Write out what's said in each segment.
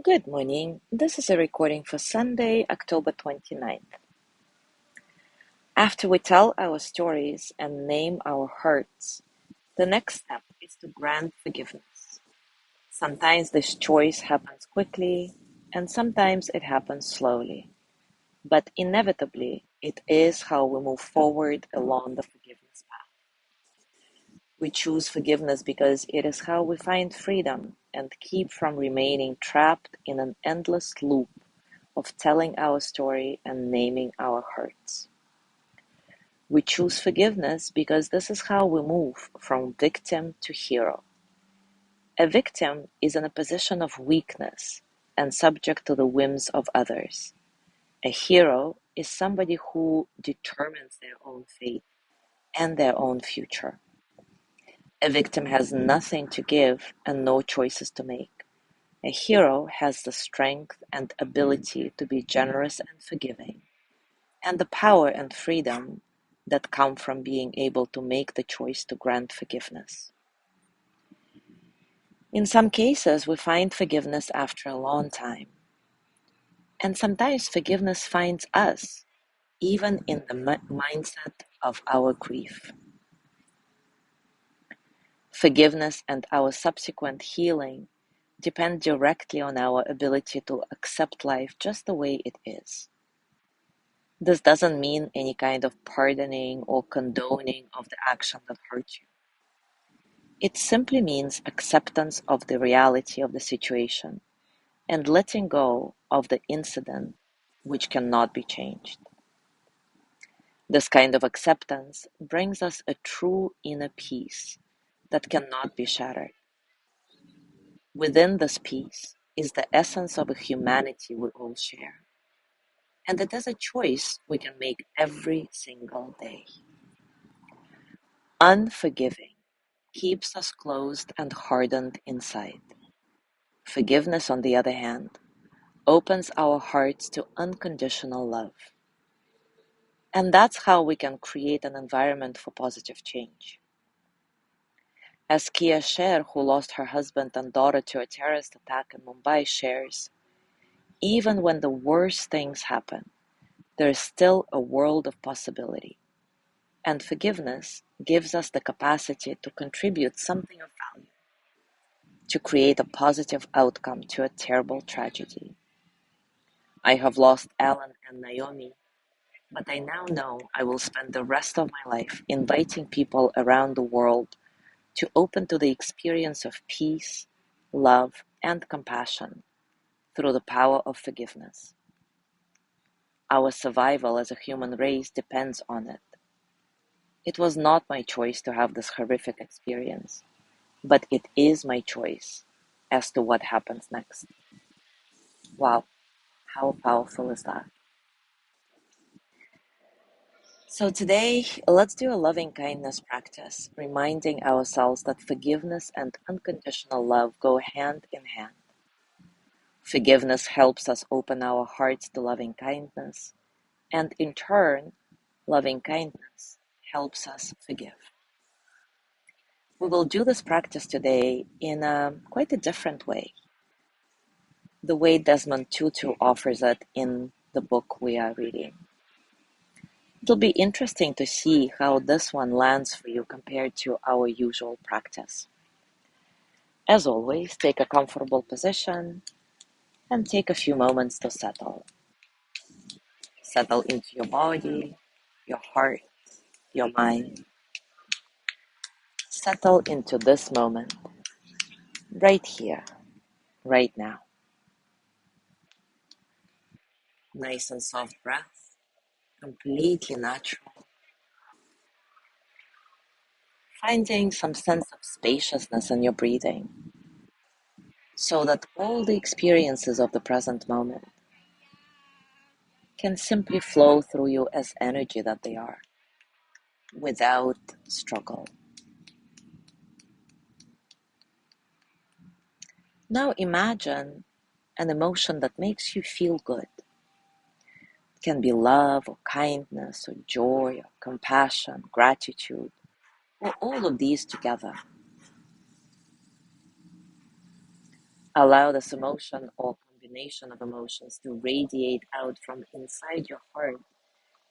Good morning. This is a recording for Sunday, October 29th. After we tell our stories and name our hurts, the next step is to grant forgiveness. Sometimes this choice happens quickly, and sometimes it happens slowly. But inevitably, it is how we move forward along the forgiveness path. We choose forgiveness because it is how we find freedom and keep from remaining trapped in an endless loop of telling our story and naming our hurts. We choose forgiveness because this is how we move from victim to hero. A victim is in a position of weakness and subject to the whims of others. A hero is somebody who determines their own fate and their own future. A victim has nothing to give and no choices to make. A hero has the strength and ability to be generous and forgiving, and the power and freedom that come from being able to make the choice to grant forgiveness. In some cases, we find forgiveness after a long time, and sometimes forgiveness finds us, even in the mindset of our grief. Forgiveness and our subsequent healing depend directly on our ability to accept life just the way it is. This doesn't mean any kind of pardoning or condoning of the action that hurt you. It simply means acceptance of the reality of the situation and letting go of the incident which cannot be changed. This kind of acceptance brings us a true inner peace that cannot be shattered. Within this peace is the essence of a humanity we all share, and it is a choice we can make every single day. Unforgiving keeps us closed and hardened inside. Forgiveness, on the other hand, opens our hearts to unconditional love. And that's how we can create an environment for positive change. As Kia Sher, who lost her husband and daughter to a terrorist attack in Mumbai, shares, even when the worst things happen, there is still a world of possibility. And forgiveness gives us the capacity to contribute something of value, to create a positive outcome to a terrible tragedy. I have lost Alan and Naomi, but I now know I will spend the rest of my life inviting people around the world to open to the experience of peace, love, and compassion through the power of forgiveness. Our survival as a human race depends on it. It was not my choice to have this horrific experience, but it is my choice as to what happens next. Wow, how powerful is that? So today, let's do a loving kindness practice, reminding ourselves that forgiveness and unconditional love go hand in hand. Forgiveness helps us open our hearts to loving kindness, and in turn, loving kindness helps us forgive. We will do this practice today in quite a different way, the way Desmond Tutu offers it in the book we are reading. It'll be interesting to see how this one lands for you compared to our usual practice. As always, take a comfortable position and take a few moments to settle. Settle into your body, your heart, your mind. Settle into this moment, right here, right now. Nice and soft breath, completely natural. Finding some sense of spaciousness in your breathing so that all the experiences of the present moment can simply flow through you as energy that they are, without struggle. Now imagine an emotion that makes you feel good. It can be love or kindness or joy or compassion, gratitude, or all of these together. Allow this emotion or combination of emotions to radiate out from inside your heart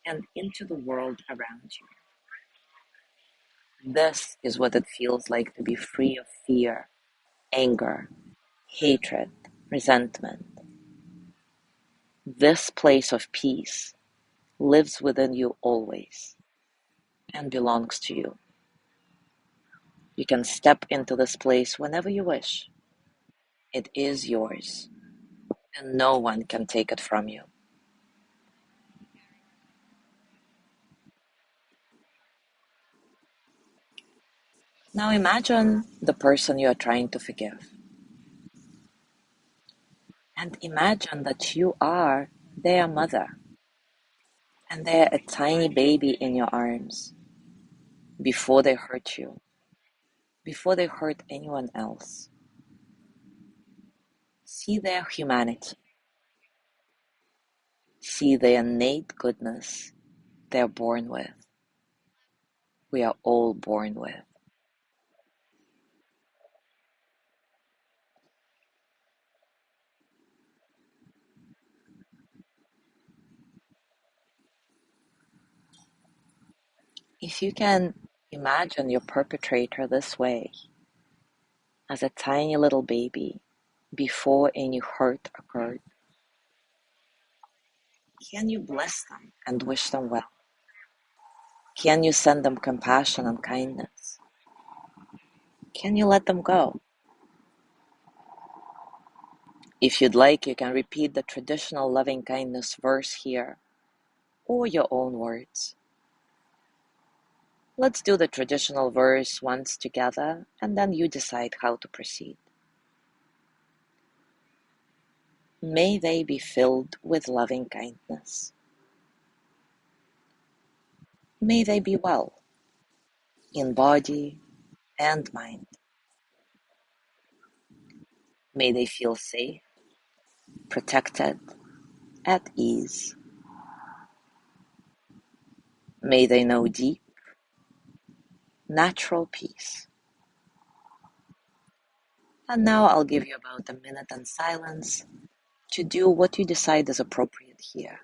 and into the world around you. This is what it feels like to be free of fear, anger, hatred, resentment. This place of peace lives within you always and belongs to you. You can step into this place whenever you wish. It is yours, and no one can take it from you. Now imagine the person you are trying to forgive. And imagine that you are their mother and they're a tiny baby in your arms before they hurt you, before they hurt anyone else. See their humanity, see the innate goodness they're born with. We are all born with. If you can imagine your perpetrator this way, as a tiny little baby, before any hurt occurred, can you bless them and wish them well? Can you send them compassion and kindness? Can you let them go? If you'd like, you can repeat the traditional loving kindness verse here, or your own words. Let's do the traditional verse once together, and then you decide how to proceed. May they be filled with loving kindness. May they be well, in body and mind. May they feel safe, protected, at ease. May they know deep, natural peace. And now I'll give you about a minute in silence to do what you decide is appropriate here.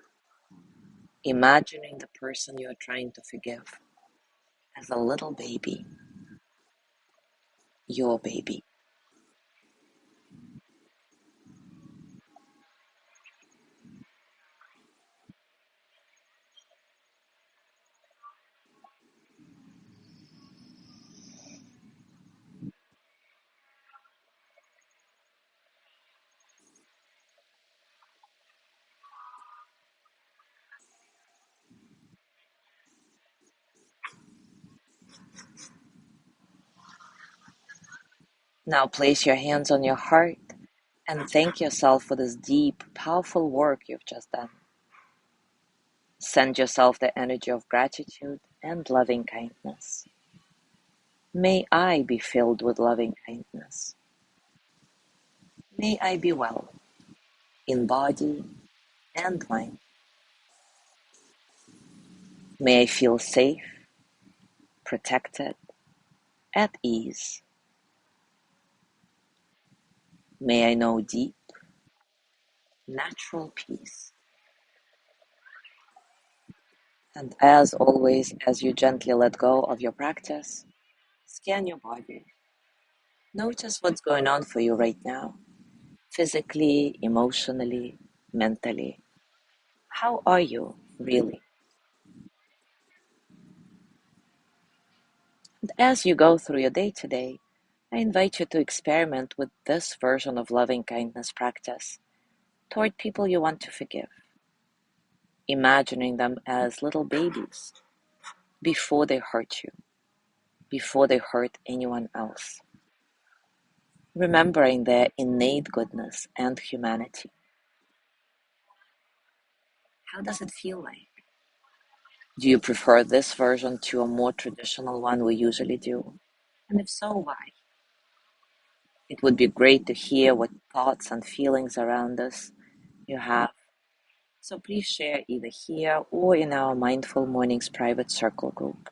Imagining the person you are trying to forgive as a little baby, your baby. Now place your hands on your heart and thank yourself for this deep, powerful work you've just done. Send yourself the energy of gratitude and loving kindness. May I be filled with loving kindness. May I be well in body and mind. May I feel safe, protected, at ease. May I know deep, natural peace. And as always, as you gently let go of your practice, scan your body. Notice what's going on for you right now, physically, emotionally, mentally. How are you really? And as you go through your day today, I invite you to experiment with this version of loving kindness practice toward people you want to forgive, imagining them as little babies before they hurt you, before they hurt anyone else, remembering their innate goodness and humanity. How does it feel like? Do you prefer this version to a more traditional one we usually do? And if so, why? It would be great to hear what thoughts and feelings around this you have. So please share either here or in our Mindful Mornings private circle group.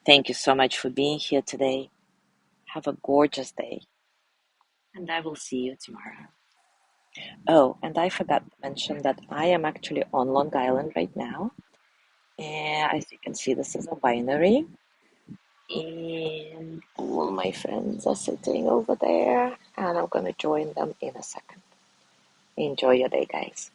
Thank you so much for being here today. Have a gorgeous day, and I will see you tomorrow. Oh, and I forgot to mention that I am actually on Long Island right now. And as you can see, this is a winery. And all my friends are sitting over there. And I'm going to join them in a second. Enjoy your day, guys.